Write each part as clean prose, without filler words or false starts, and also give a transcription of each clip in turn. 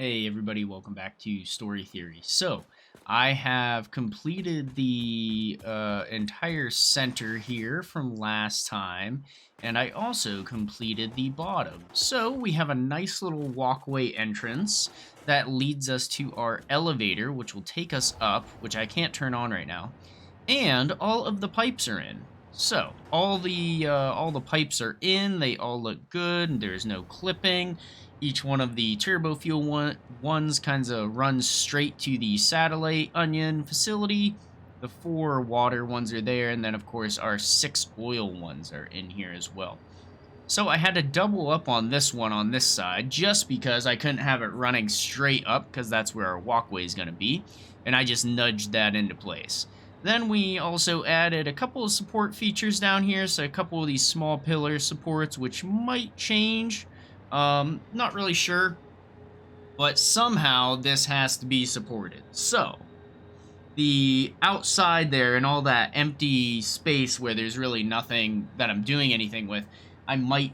Hey everybody, welcome back to Story Theory. So, I have completed the entire center here from last time, and I also completed the bottom. So, we have a nice little walkway entrance that leads us to our elevator, which will take us up, which I can't turn on right now, and all of the pipes are in. So, all the pipes are in, they all look good, there's no clipping. Each one of the TurboFuel ones kind of runs straight to the satellite onion facility. The 4 water ones are there, and then, of course, our 6 oil ones are in here as well. So I had to double up on this one on this side, just because I couldn't have it running straight up, because that's where our walkway is going to be, and I just nudged that into place. Then we also added a couple of support features down here, so a couple of these small pillar supports, which might change. Not really sure, but somehow this has to be supported. So, the outside there and all that empty space where there's really nothing that I'm doing anything with, I might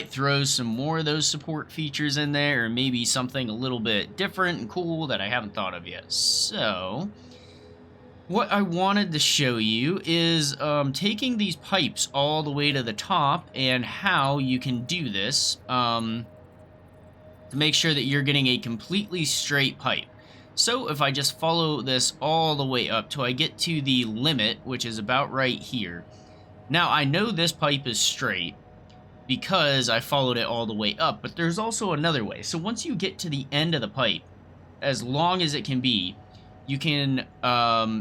throw some more of those support features in there, or maybe something a little bit different and cool that I haven't thought of yet. So, what I wanted to show you is taking these pipes all the way to the top and how you can do this to make sure that you're getting a completely straight pipe. So if I just follow this all the way up till I get to the limit, which is about right here. Now I know this pipe is straight because I followed it all the way up, but there's also another way. So once you get to the end of the pipe, as long as it can be, you can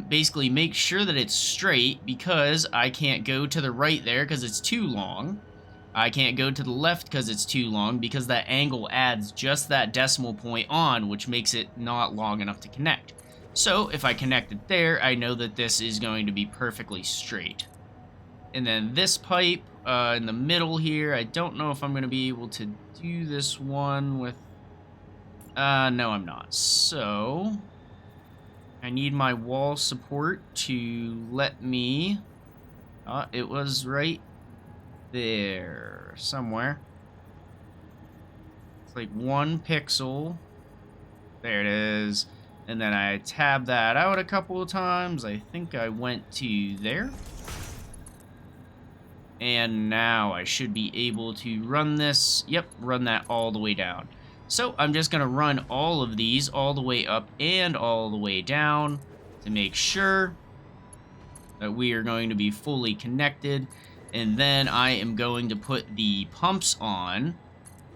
basically make sure that it's straight, because I can't go to the right there because it's too long. I can't go to the left because it's too long, because that angle adds just that decimal point on, which makes it not long enough to connect. So if I connect it there, I know that this is going to be perfectly straight. And then this pipe in the middle here, I don't know if I'm going to be able to do this one with... no, I'm not. So I need my wall support to let me... it was right there somewhere. It's like 1 pixel. There it is. And then I tab that out a couple of times. I think I went to there. And now I should be able to run this. Yep, run that all the way down. So I'm just going to run all of these all the way up and all the way down to make sure that we are going to be fully connected. And then I am going to put the pumps on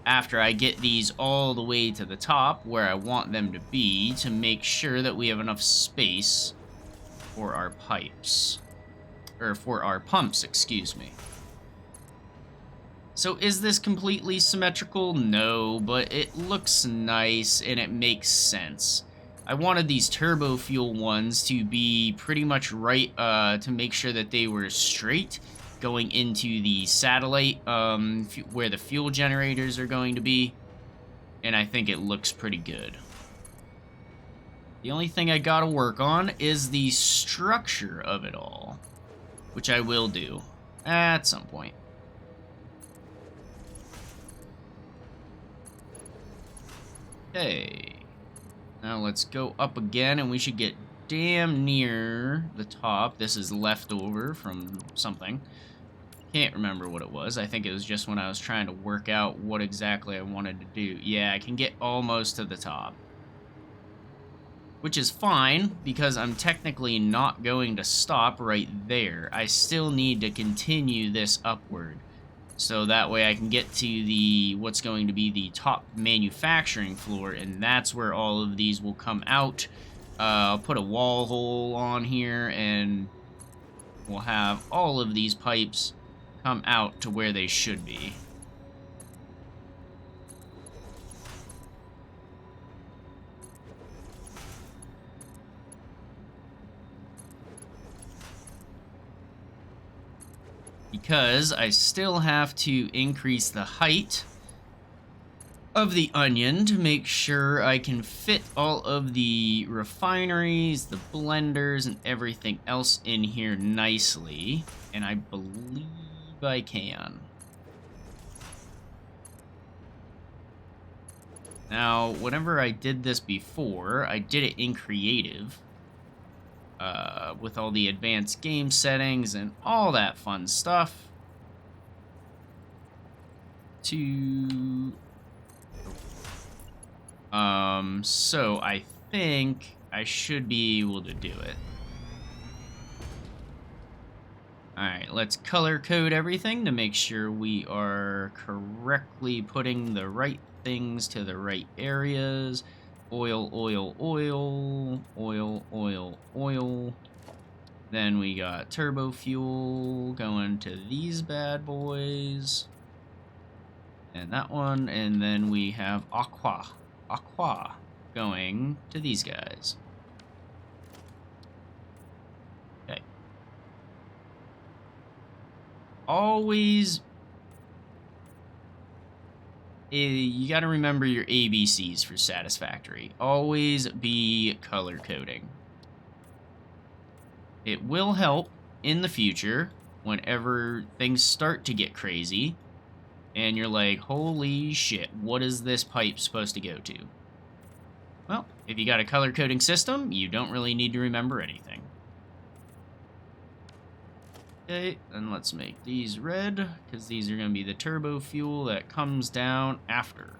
after I get these all the way to the top where I want them to be, to make sure that we have enough space for our pipes. Or for our pumps, excuse me. So is this completely symmetrical? No, but it looks nice and it makes sense. I wanted these TurboFuel ones to be pretty much right, to make sure that they were straight going into the satellite, where the fuel generators are going to be. And I think it looks pretty good. The only thing I gotta work on is the structure of it all, which I will do at some point. Okay, now let's go up again, and we should get damn near the top. This is leftover from something. Can't remember what it was. I think it was just when I was trying to work out what exactly I wanted to do. Yeah, I can get almost to the top, which is fine, because I'm technically not going to stop right there. I still need to continue this upward. So that way I can get to the what's going to be the top manufacturing floor, and that's where all of these will come out. I'll put a wall hole on here, and we'll have all of these pipes come out to where they should be. Because I still have to increase the height of the onion to make sure I can fit all of the refineries, the blenders, and everything else in here nicely. And I believe I can. Now, whenever I did this before, I did it in creative. With all the advanced game settings and all that fun stuff. So I think I should be able to do it. Alright, let's color code everything to make sure we are correctly putting the right things to the right areas. Oil, oil, oil, oil, oil, oil. Then we got TurboFuel going to these bad boys. And that one, and then we have Aqua going to these guys. Okay. Always, you got to remember your ABCs for Satisfactory. Always be color coding. It will help in the future whenever things start to get crazy and you're like, holy shit, what is this pipe supposed to go to? Well, if you got a color coding system, you don't really need to remember anything. Okay, then let's make these red, because these are going to be the turbo fuel that comes down after.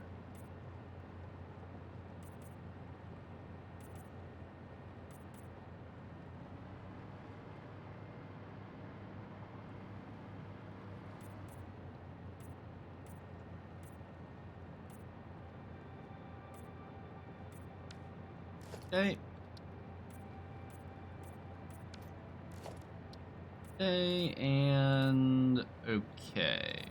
Okay. Okay, and okay.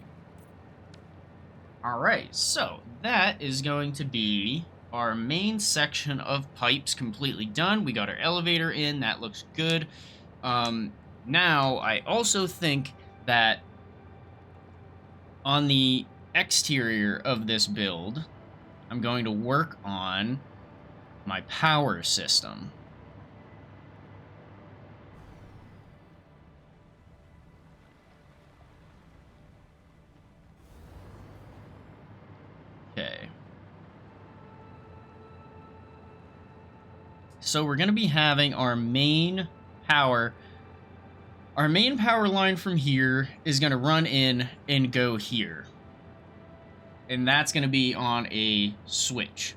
Alright, so that is going to be our main section of pipes completely done. We got our elevator in, that looks good. Now, I also think that on the exterior of this build, I'm going to work on my power system. Okay. So we're going to be having our main power. Our main power line from here is going to run in and go here. And that's going to be on a switch.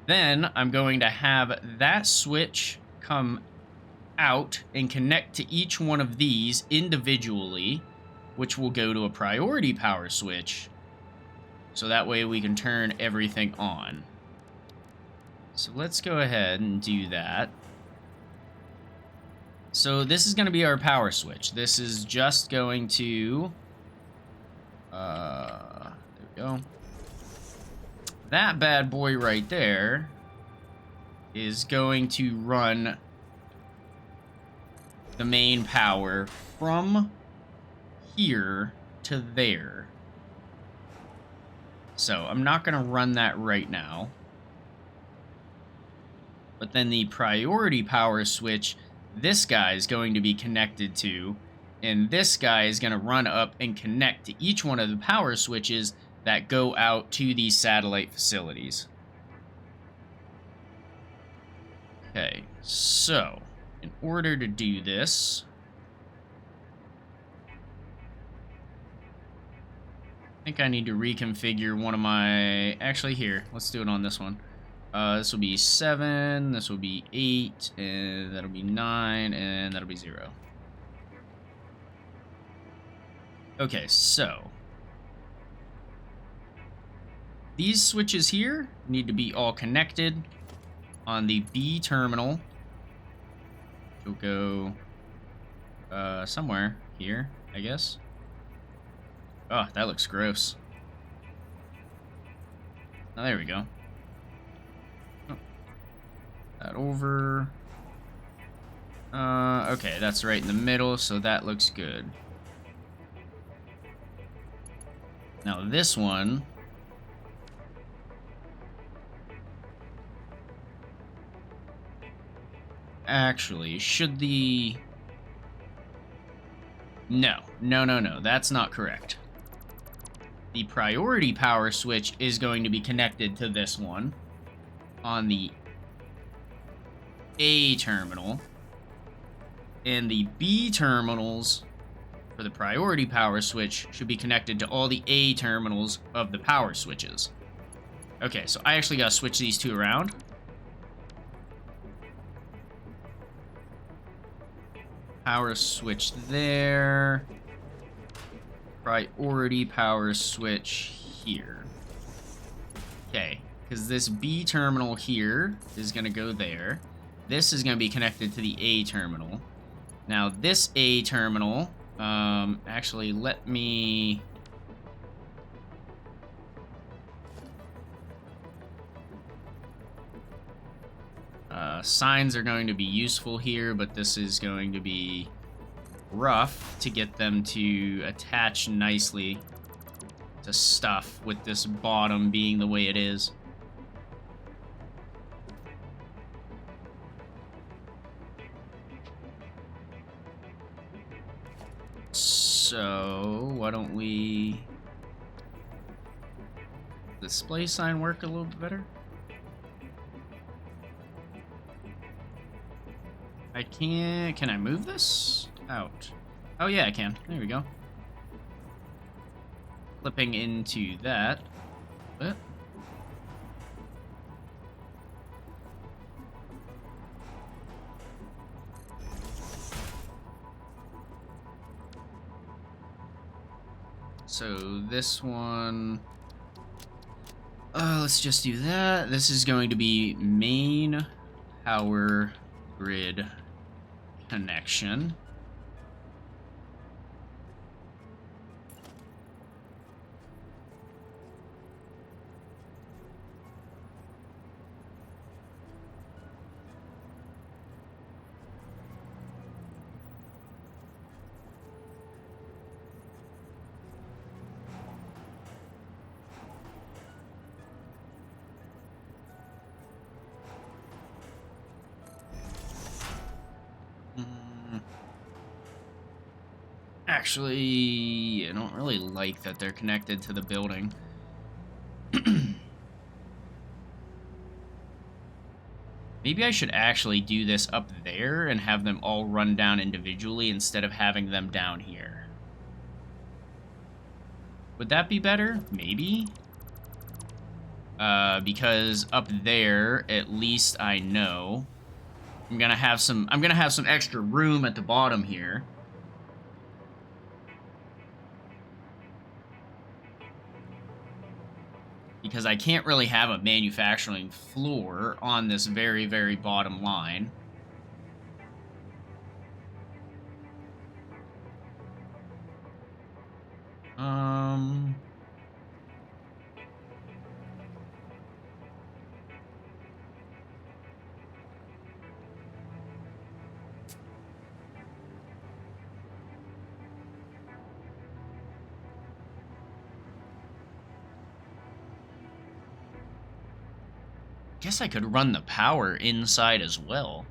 Then I'm going to have that switch come out and connect to each one of these individually, which will go to a priority power switch. So that way we can turn everything on. So let's go ahead and do that. So this is going to be our power switch. This is just going to... there we go. That bad boy right there is going to run the main power from here to there. So I'm not going to run that right now. But then the priority power switch, this guy is going to be connected to, and this guy is going to run up and connect to each one of the power switches that go out to these satellite facilities. Okay, so in order to do this, I think I need to reconfigure one of my... Actually, here, let's do it on this one. This will be 7, this will be 8, and that'll be 9, and that'll be 0. Okay, so these switches here need to be all connected on the B terminal. We'll go somewhere here, I guess. Oh, that looks gross. Oh, there we go. Oh. That over. Okay, that's right in the middle, so that looks good. Now this one... Actually, should the... No, that's not correct. the priority power switch is going to be connected to this one on the A terminal. And the B terminals for the priority power switch should be connected to all the A terminals of the power switches. Okay, so I actually gotta switch these two around. Power switch there. Priority power switch here. Okay, because this B terminal here is gonna go there. This is gonna be connected to the A terminal. Now this A terminal, actually let me... signs are going to be useful here, but this is going to be rough to get them to attach nicely to stuff with this bottom being the way it is. So, why don't we... display sign work a little bit better? I can't... Can I move this? Out. Oh yeah, I can. There we go. Flipping into that. What? So this one... let's just do that. This is going to be main power grid connection. Actually, I don't really like that they're connected to the building. Maybe I should actually do this up there and have them all run down individually instead of having them down here. Would that be better? Maybe. Because up there, at least I know I'm gonna have some extra room at the bottom here. Because I can't really have a manufacturing floor on this very, very bottom line. Guess I could run the power inside as well.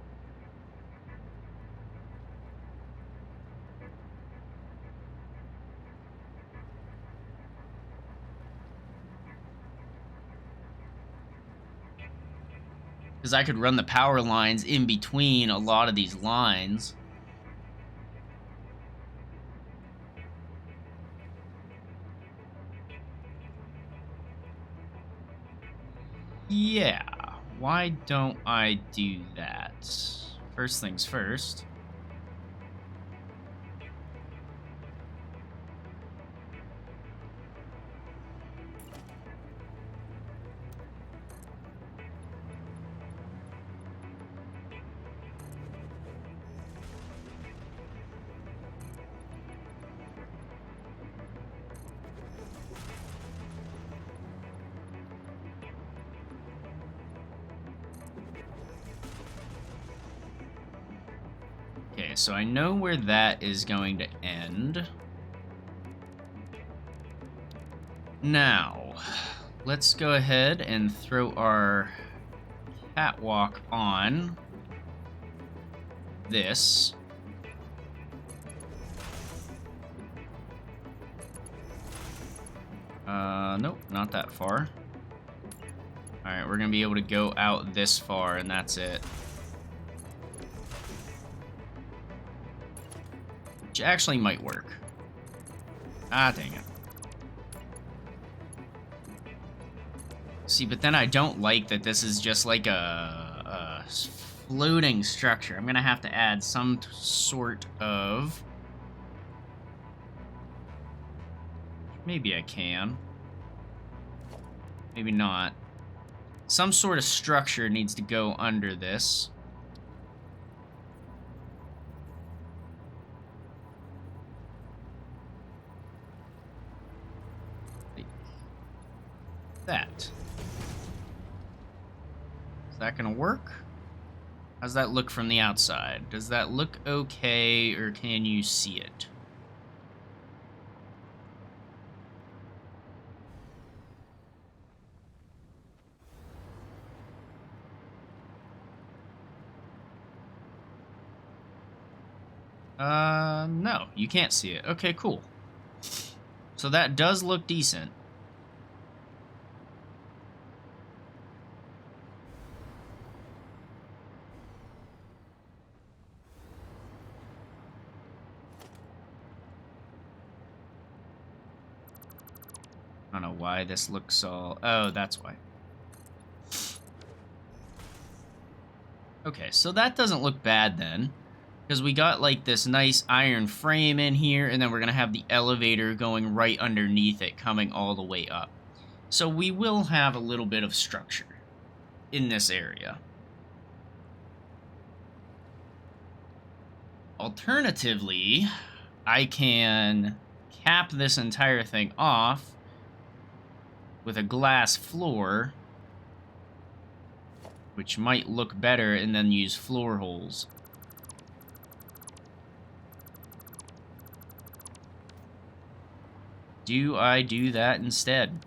Because I could run the power lines in between a lot of these lines. Yeah. Why don't I do that? First things first. Okay, so I know where that is going to end. Now, let's go ahead and throw our catwalk on this. Nope, not that far. Alright, we're gonna be able to go out this far, and that's it. Which actually might work. Ah, dang it. See, but then I don't like that this is just like a floating structure. I'm gonna have to add some sort of... Maybe I can. Maybe not. Some sort of structure needs to go under this. Like that. Is that gonna work? How's that look from the outside? Does that look okay, or can you see it? No, you can't see it. Okay, cool. So that does look decent. I don't know why this looks all... Oh, that's why. Okay, so that doesn't look bad then. Because we got like this nice iron frame in here, and then we're going to have the elevator going right underneath it, coming all the way up. So we will have a little bit of structure in this area. Alternatively, I can cap this entire thing off with a glass floor, which might look better, and then use floor holes. Do I do that instead?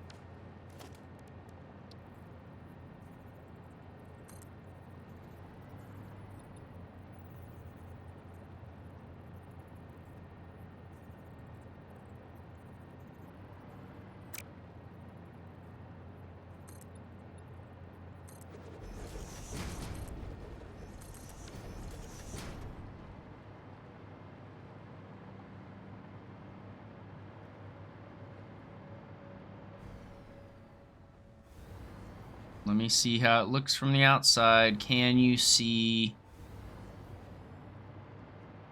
Let me see how it looks from the outside. Can you see...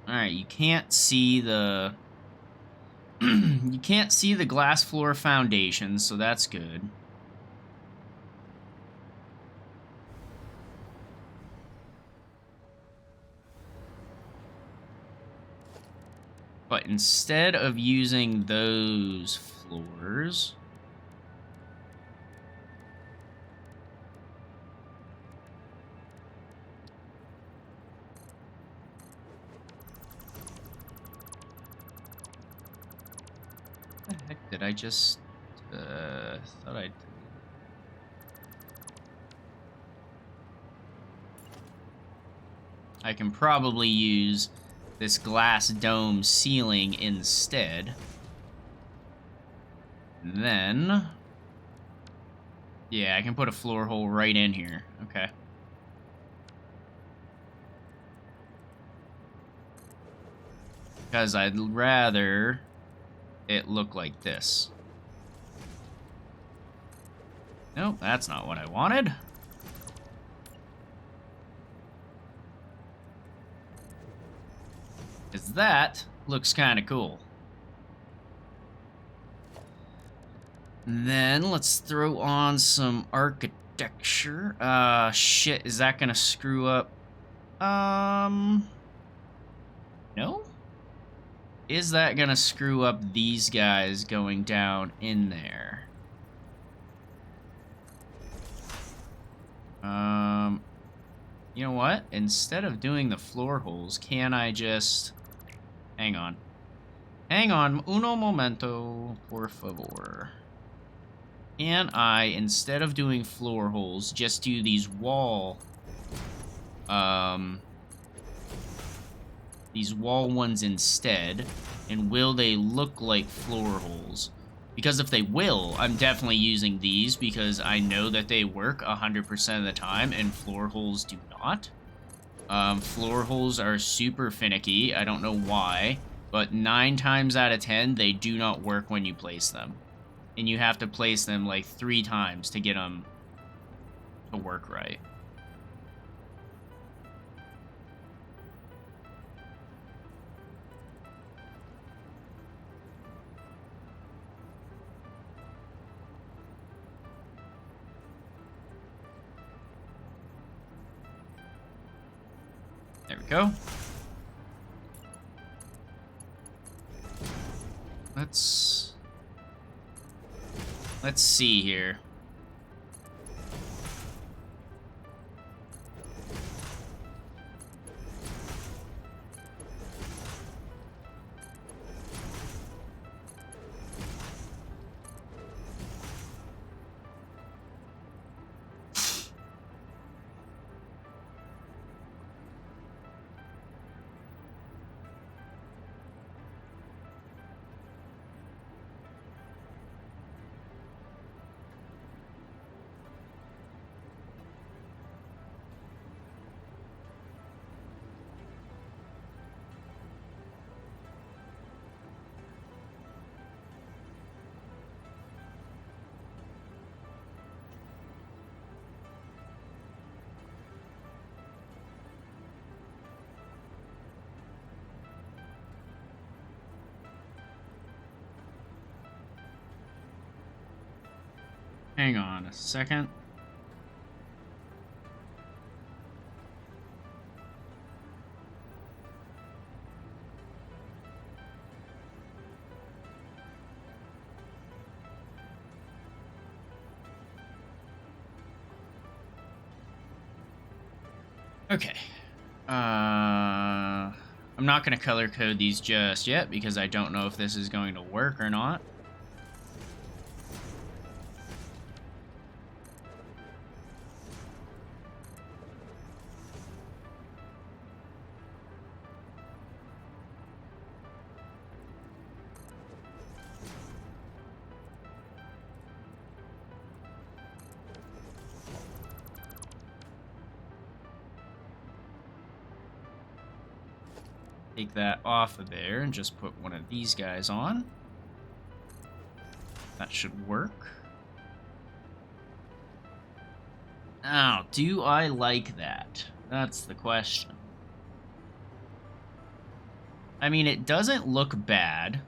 Alright, you can't see the... you can't see the glass floor foundation, so that's good. But instead of using those floors... What the heck did I just... thought I'd... I can probably use this glass dome ceiling instead. And then... Yeah, I can put a floor hole right in here. Okay. Because I'd rather it look like this. Nope, that's not what I wanted. Because that looks kind of cool. And then let's throw on some architecture. Shit, is that gonna screw up? No? Is that gonna screw up these guys going down in there? You know what? Instead of doing the floor holes, can I just... Hang on. Hang on. Uno momento, por favor. Can I, instead of doing floor holes, just do these wall... these wall ones instead? And will they look like floor holes? Because if they will, I'm definitely using these because I know that they work 100% of the time and floor holes do not. Floor holes are super finicky. I don't know why, but 9 times out of 10, they do not work when you place them. And you have to place them like 3 times to get them to work right. There we go. Let's see here. Hang on a second. Okay. I'm not going to color code these just yet because I don't know if this is going to work or not. Take that off of there and just put one of these guys on. That should work. Now, do I like that? That's the question. I mean, it doesn't look bad.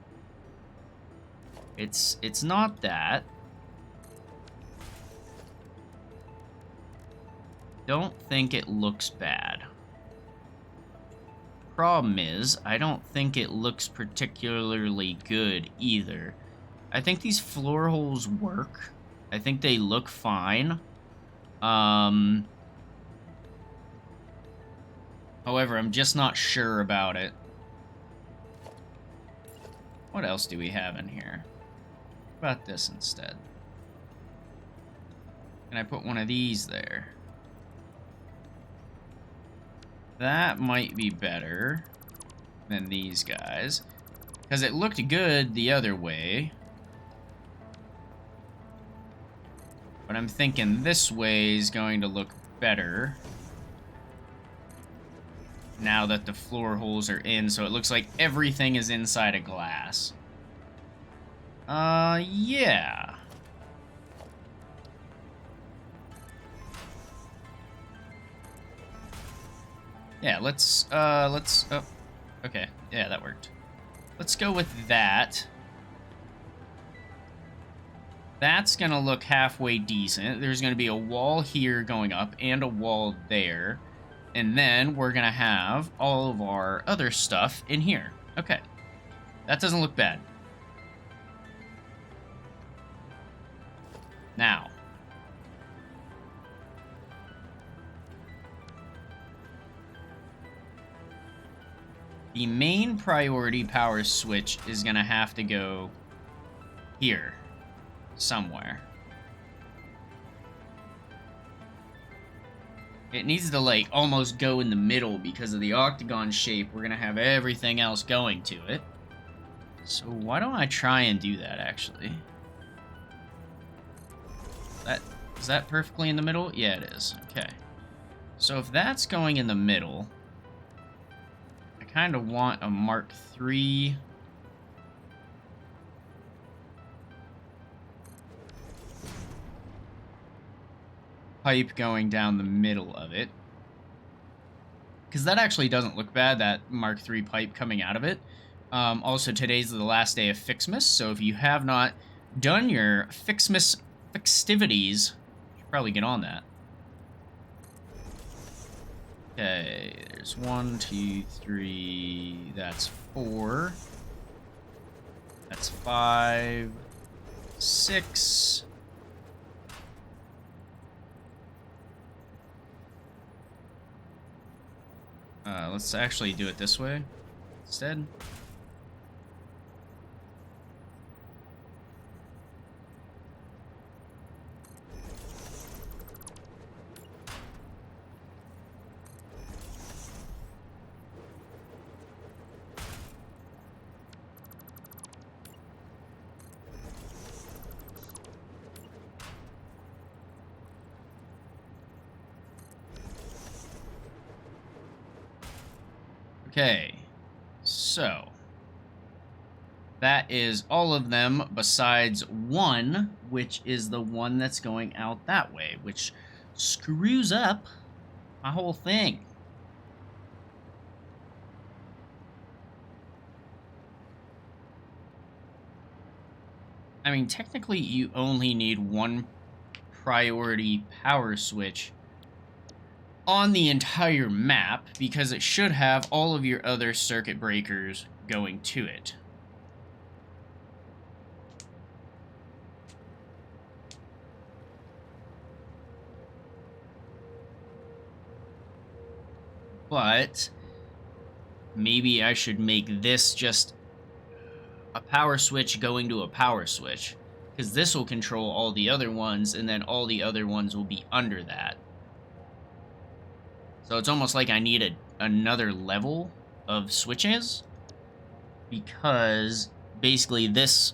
It's not that. Don't think it looks bad. Problem is, I don't think it looks particularly good either. I think these floor holes work. I think they look fine. However, I'm just not sure about it. What else do we have in here? What about this instead? Can I put one of these there? That might be better than these guys. Because it looked good the other way. But I'm thinking this way is going to look better. Now that the floor holes are in, so it looks like everything is inside a glass. Yeah. Yeah, oh, okay. Yeah, that worked. Let's go with that. That's gonna look halfway decent. There's gonna be a wall here going up and a wall there. And then we're gonna have all of our other stuff in here. Okay. That doesn't look bad. Now. The main priority power switch is gonna have to go here. Somewhere. It needs to, like, almost go in the middle because of the octagon shape. We're gonna have everything else going to it. So why don't I try and do that, actually? That is that perfectly in the middle? Yeah, it is. Okay. So if that's going in the middle, I kind of want a Mark III. Pipe going down the middle of it. Because that actually doesn't look bad, that Mark III pipe coming out of it. Also, today's the last day of Fixmas, so if you have not done your Fixmas festivities, you should probably get on that. Okay, there's 1, 2, 3, that's 4. That's 5, 6. Let's actually do it this way instead. Okay, so that is all of them besides one, which is the one that's going out that way, which screws up my whole thing. I mean, technically you only need one priority power switch on the entire map, because it should have all of your other circuit breakers going to it. But maybe I should make this just a power switch going to a power switch, because this will control all the other ones, and then all the other ones will be under that. So it's almost like I need another level of switches, because basically this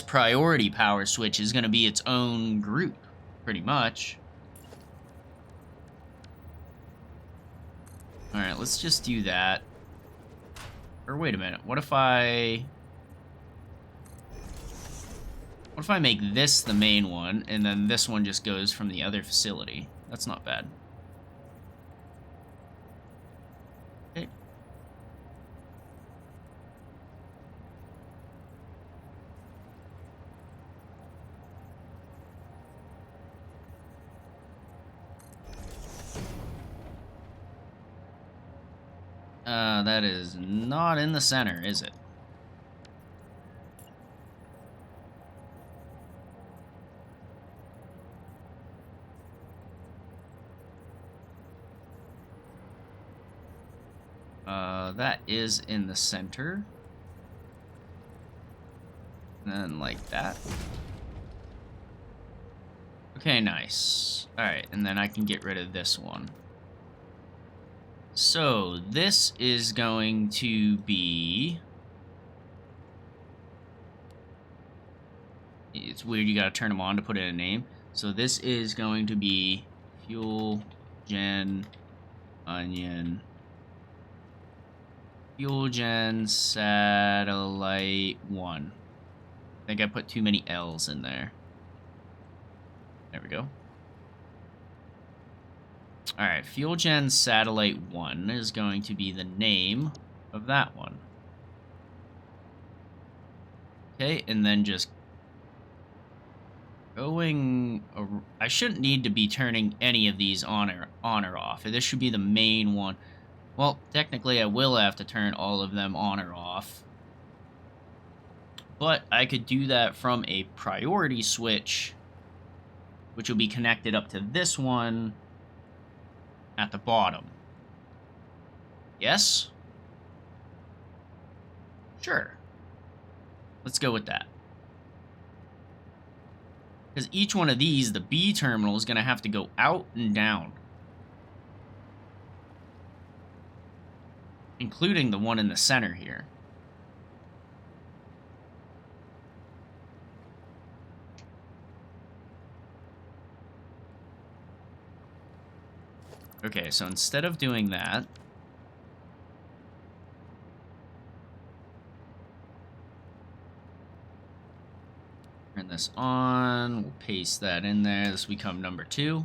priority power switch is going to be its own group, pretty much. All right, let's just do that. Or wait a minute, what if I make this the main one, and then this one just goes from the other facility? That's not bad. Okay. That is not in the center, is it? That is in the center. And then like that. Okay, nice. Alright, and then I can get rid of this one. So, this is going to be... It's weird, you gotta turn them on to put in a name. So this is going to be Fuel Gen Onion. Fuel Gen Satellite 1. I think I put too many L's in there. There we go. Alright, Fuel Gen Satellite 1 is going to be the name of that one. Okay, and then just going... I shouldn't need to be turning any of these on or off. This should be the main one. Well, technically I will have to turn all of them on or off. But I could do that from a priority switch, which will be connected up to this one at the bottom. Yes? Sure. Let's go with that. Because each one of these, the B terminal, is going to have to go out and down. Including the one in the center here. Okay, so instead of doing that, turn this on. We'll paste that in there. This will become number 2.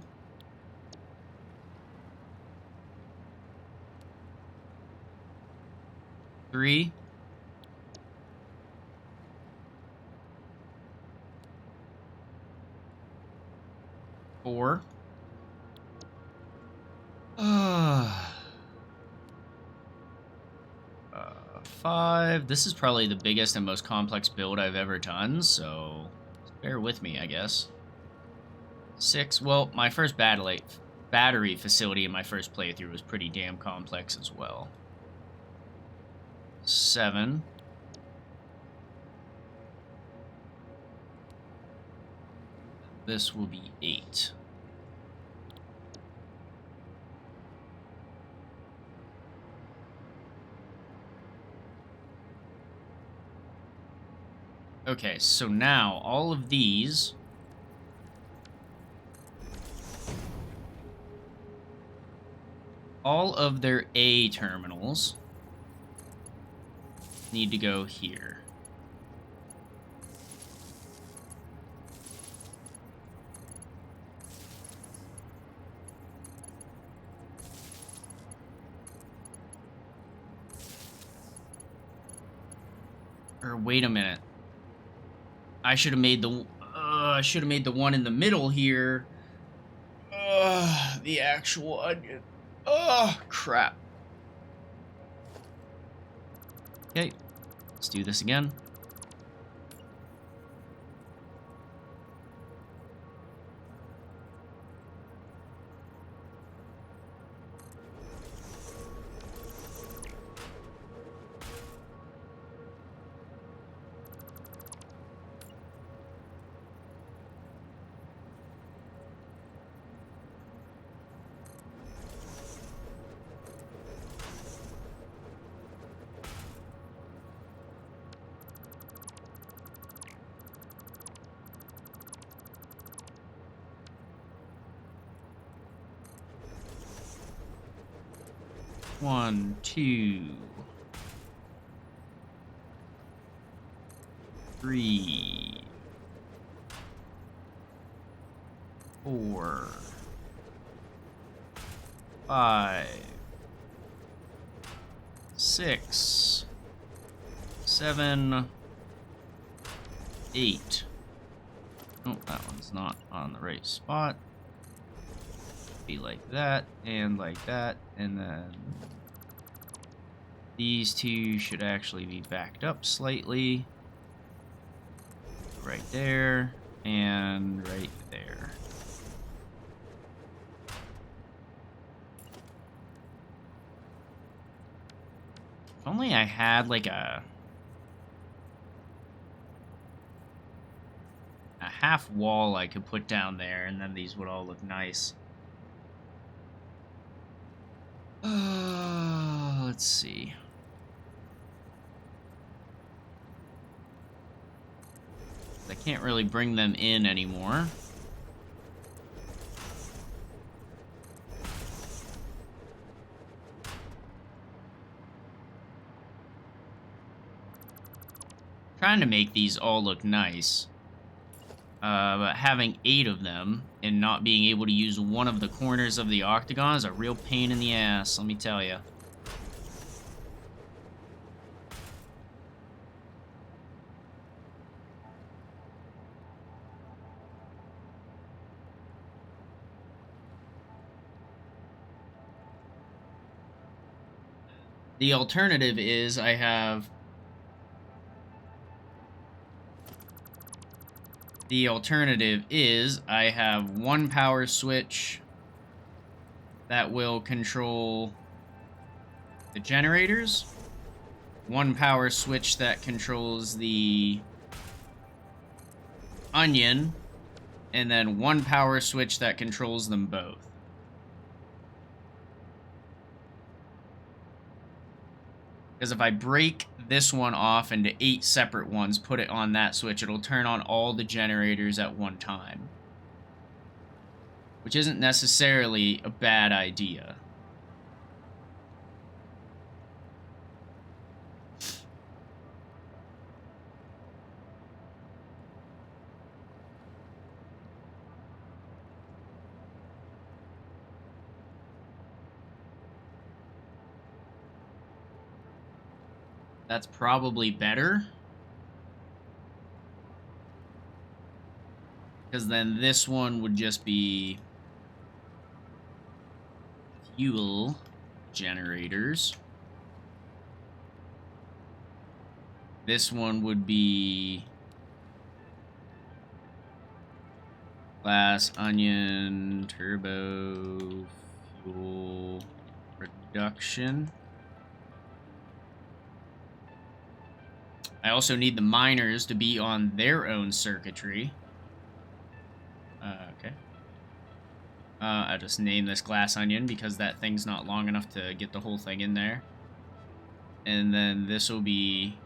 Three. 4. 5. This is probably the biggest and most complex build I've ever done, so bear with me, I guess. 6. Well, my first battery facility in my first playthrough was pretty damn complex as well. 7. This will be 8. Okay, so now all of these all of their A terminals need to go here. Or wait a minute. I should have made the one in the middle here. The actual onion. Oh, crap. Okay, let's do this again. One, 2, 3, 4, 5, 6, 7, 8. Oh, that one's not on the right spot. Be like that, and then these two should actually be backed up slightly. Right there, and right there. If only I had like a half wall I could put down there, and then these would all look nice. Let's see. I can't really bring them in anymore. Trying to make these all look nice. But having 8 of them and not being able to use one of the corners of the octagon is a real pain in the ass, let me tell you. The alternative is I have one power switch that will control the generators, one power switch that controls the onion, and then one power switch that controls them both. Because if I break this one off into 8 separate ones, put it on that switch, it'll turn on all the generators at one time. which isn't necessarily a bad idea. That's probably better. Because then this one would just be fuel generators. This one would be glass onion turbo fuel production. I also need the miners to be on their own circuitry. Okay. I just named this glass onion because that thing's not long enough to get the whole thing in there. And then this will be...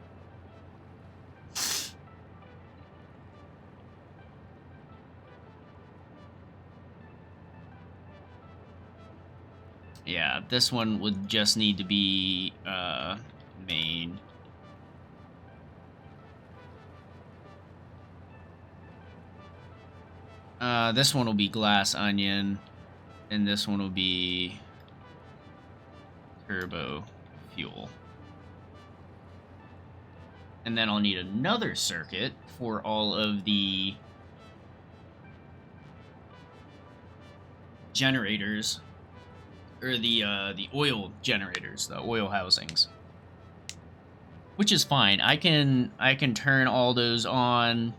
Yeah, this one would just need to be main. This one will be glass onion, and this one will be turbo fuel. And then I'll need another circuit for all of the generators, or the oil generators, the oil housings. Which is fine. I can turn all those on.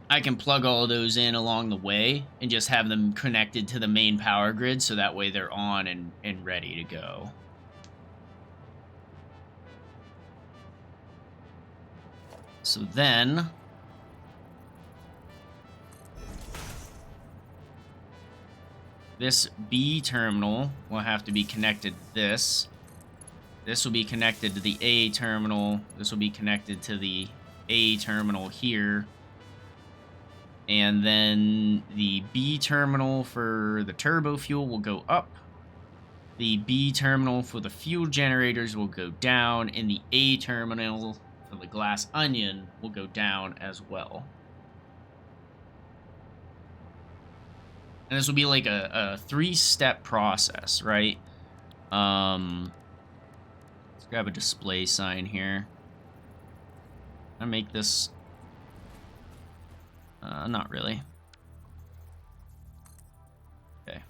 I can plug all those in along the way and just have them connected to the main power grid, so that way they're on and ready to go. So then this B terminal will have to be connected to this. This will be connected to the A terminal. This will be connected to the A terminal here. And then the B terminal for the turbo fuel will go up. The B terminal for the fuel generators will go down. And the A terminal for the glass onion will go down as well. And this will be like a 3-step process, right? Let's grab a display sign here. I'll make this... not really. Okay.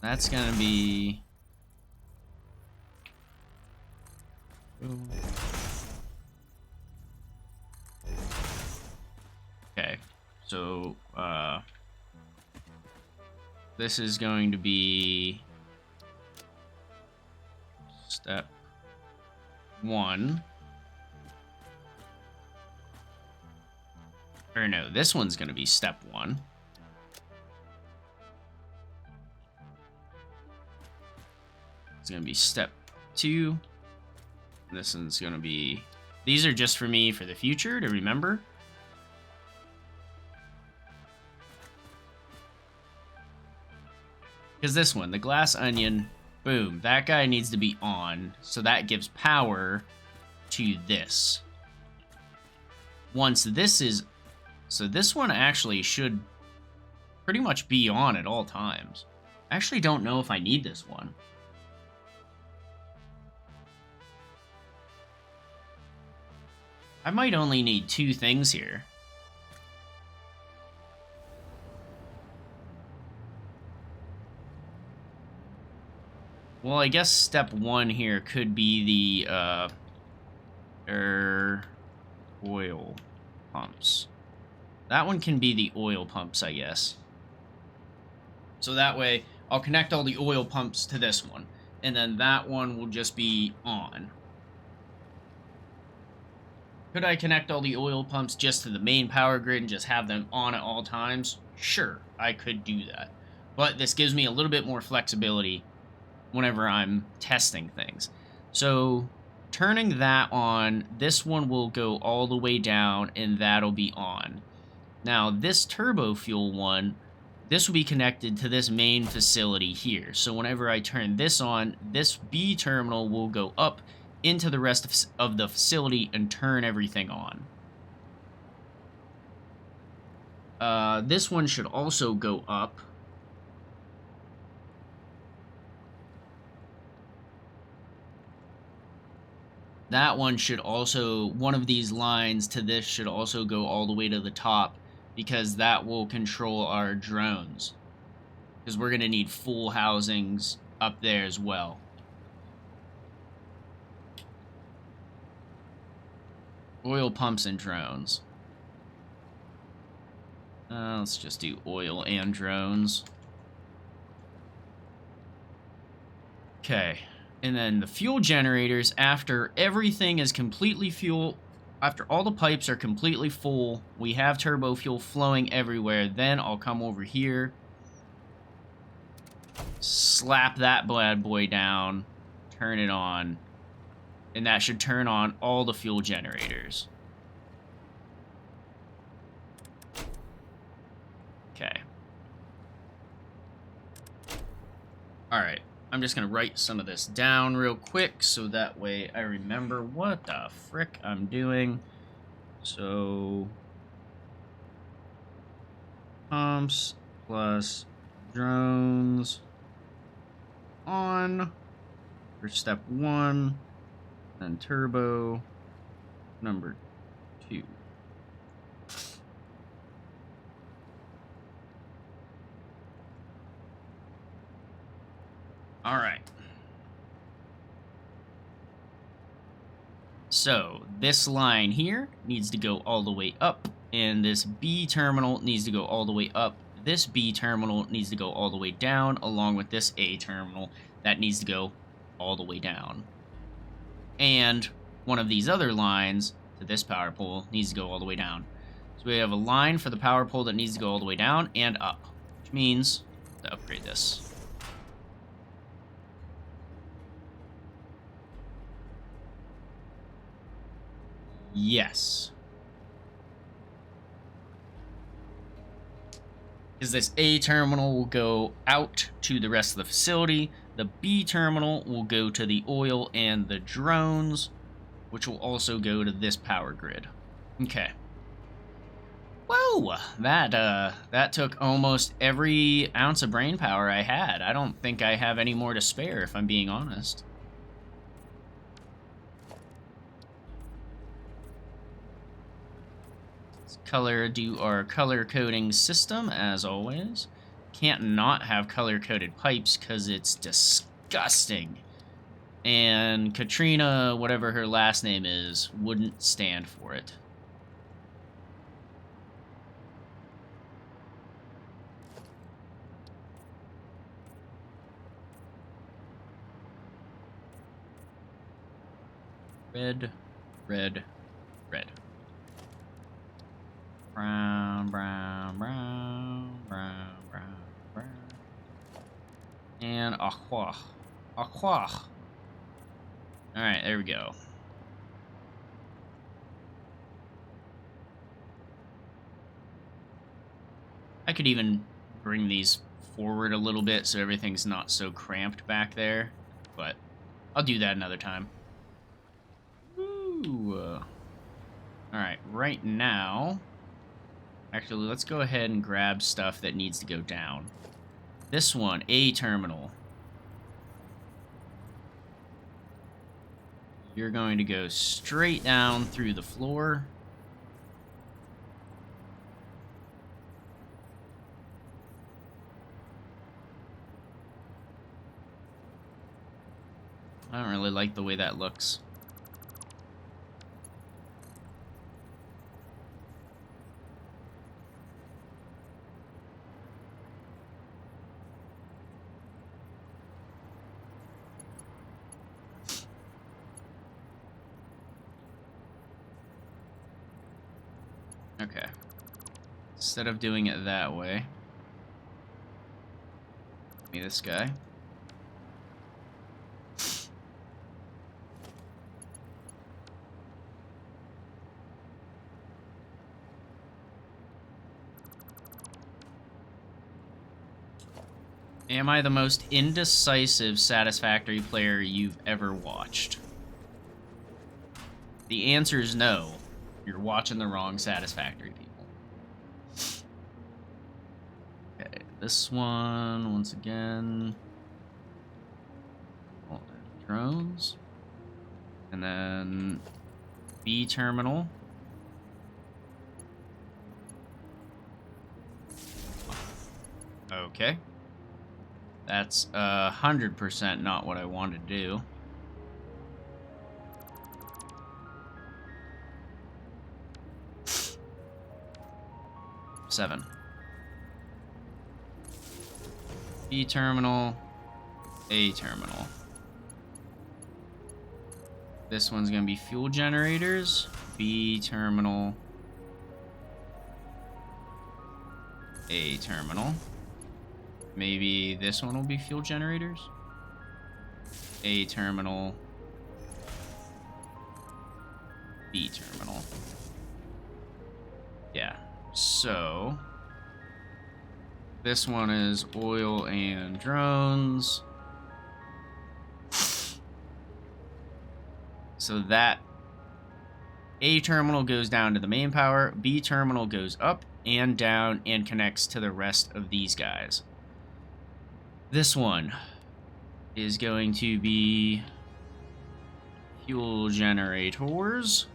That's gonna be... Okay. So, this is going to be step 1. Or no, this one's going to be step 1. It's going to be step 2. This one's going to be... These are just for me for the future to remember. Because this one, the glass onion, boom, that guy needs to be on. So that gives power to this. Once this is... So this one actually should pretty much be on at all times. I actually don't know if I need this one. I might only need 2 things here. Well, I guess step 1 here could be the oil pumps. That one can be the oil pumps, I guess. So that way, I'll connect all the oil pumps to this one. And then that one will just be on. Could I connect all the oil pumps just to the main power grid and just have them on at all times? Sure, I could do that. But this gives me a little bit more flexibility whenever I'm testing things. So turning that on, this one will go all the way down, and that'll be on. Now, this TurboFuel one, this will be connected to this main facility here. So whenever I turn this on, this B terminal will go up into the rest of the facility and turn everything on. This one should also go up. That one should also, one of these lines to this should also go all the way to the top, because that will control our drones. Because we're going to need full housings up there as well. Oil pumps and drones. Let's just do oil and drones. Okay. And then the fuel generators, after everything is completely after all the pipes are completely full, we have turbo fuel flowing everywhere, then I'll come over here, slap that bad boy down, turn it on, and that should turn on all the fuel generators. Okay. Alright. I'm just going to write some of this down real quick so that way I remember what the frick I'm doing. So, pumps plus drones on for step 1, then turbo number 2. All right. So this line here needs to go all the way up, and this B terminal needs to go all the way up. This B terminal needs to go all the way down, along with this A terminal that needs to go all the way down. And one of these other lines to this power pole needs to go all the way down. So we have a line for the power pole that needs to go all the way down and up, which means to upgrade this. Yes. Because this A terminal will go out to the rest of the facility. The B terminal will go to the oil and the drones, which will also go to this power grid. Okay. Whoa! That took almost every ounce of brain power I had. I don't think I have any more to spare, if I'm being honest. Do our color coding system as always. Can't not have color coded pipes because it's disgusting. And Katrina, whatever her last name is, wouldn't stand for it. Red, red, red. Brown, brown, brown, brown, brown, brown. And aqua. Aqua. Alright, there we go. I could even bring these forward a little bit so everything's not so cramped back there, but I'll do that another time. Ooh. Alright, right now... Actually, let's go ahead and grab stuff that needs to go down. This one, A terminal. You're going to go straight down through the floor. I don't really like the way that looks. Okay. Instead of doing it that way, give me this guy. Am I the most indecisive Satisfactory player you've ever watched? The answer is no. You're watching the wrong Satisfactory people. Okay, this one, once again. Drones. And then B terminal. Okay. That's 100% not what I wanted to do. Seven. B terminal. A terminal. This one's going to be fuel generators. B terminal. A terminal. Maybe this one will be fuel generators. A terminal. B terminal. Yeah. So this one is oil and drones. So that A terminal goes down to the main power, B terminal goes up and down and connects to the rest of these guys. This one is going to be fuel generators.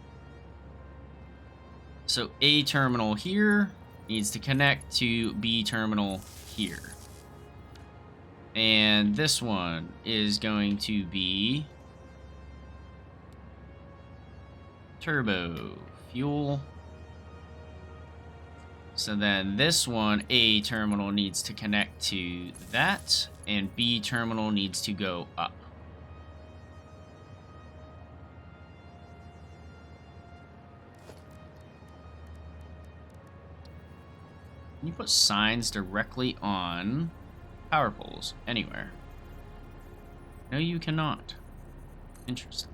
So A terminal here needs to connect to B terminal here. And this one is going to be TurboFuel. So then this one, A terminal needs to connect to that, and B terminal needs to go up. Can you put signs directly on power poles anywhere? No, you cannot. Interesting.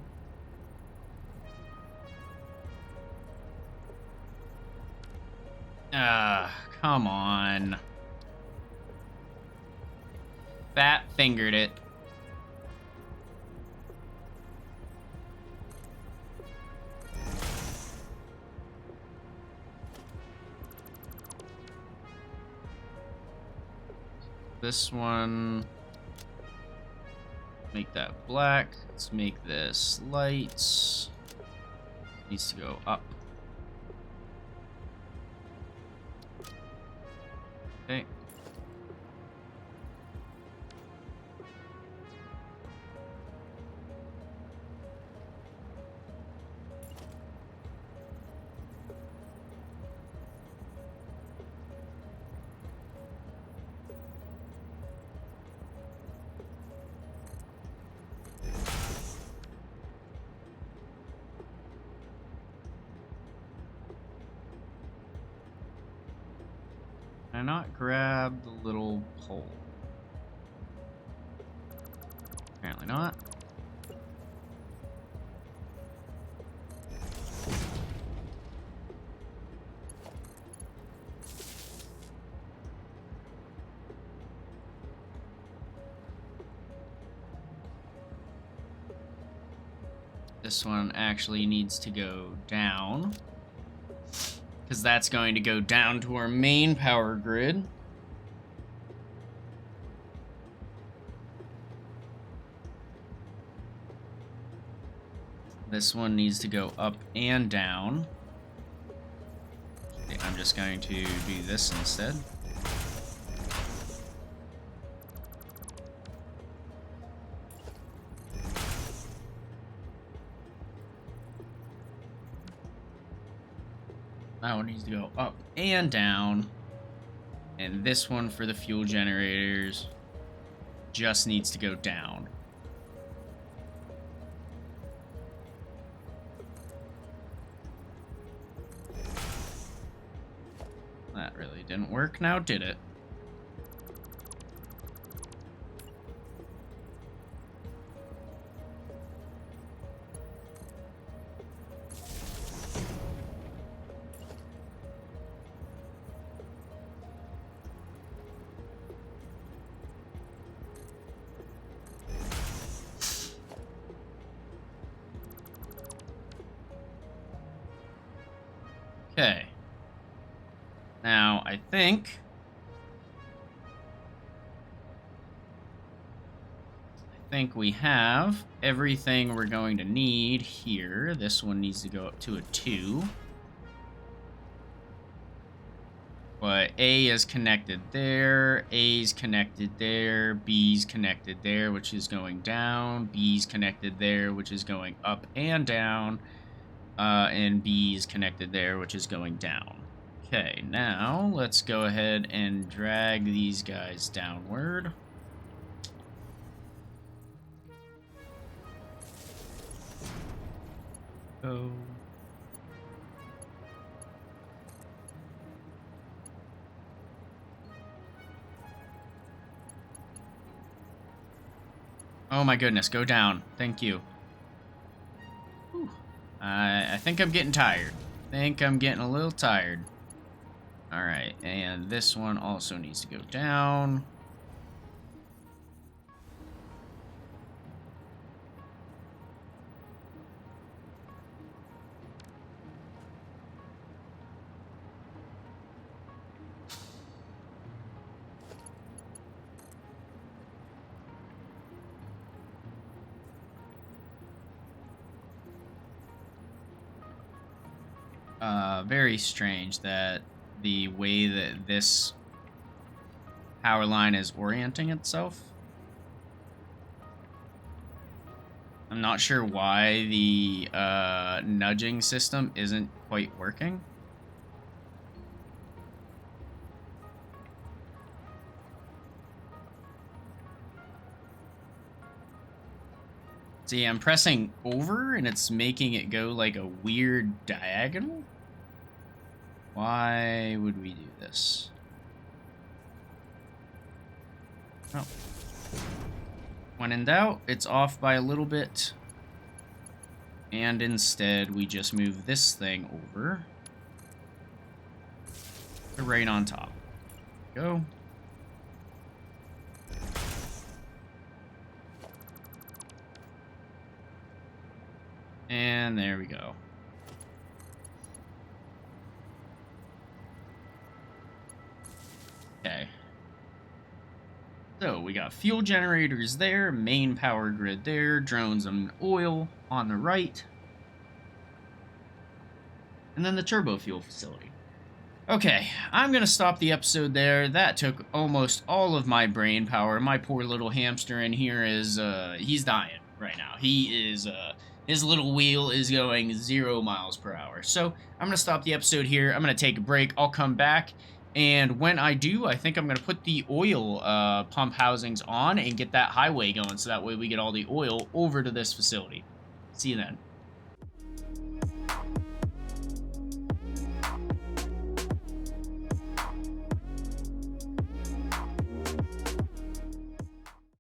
Come on. Fat fingered it. This one, make that black. Let's make this lights. Needs to go up. Okay. Can I not grab the little pole? Apparently not. This one actually needs to go down, because that's going to go down to our main power grid. This one needs to go up and down. Okay, I'm just going to do this instead. That one needs to go up and down. And this one for the fuel generators just needs to go down. That really didn't work now, did it? Now, I think we have everything we're going to need here. This one needs to go up to a 2. But A is connected there, A's connected there, B's connected there, which is going down, B's connected there, which is going up and down, and B's connected there, which is going down. Okay, now let's go ahead and drag these guys downward. Go. Oh my goodness, go down. Thank you. Whew. I think I'm getting tired. I'm getting a little tired. Alright, and this one also needs to go down. Very strange that the way that this power line is orienting itself. I'm not sure why the nudging system isn't quite working. See, I'm pressing over and it's making it go like a weird diagonal. Why would we do this? Oh. When in doubt, it's off by a little bit. And instead, we just move this thing over to right on top. Go. And there we go. Okay. So we got fuel generators there, main power grid there, drones and oil on the right, and then the TurboFuel facility. Okay, I'm gonna stop the episode there. That took almost all of my brain power. My poor little hamster in here is, he's dying right now. He is, his little wheel is going 0 miles per hour. So I'm gonna stop the episode here. I'm gonna take a break. I'll come back. And when I do, I think I'm going to put the oil pump housings on and get that highway going so that way we get all the oil over to this facility. See you then.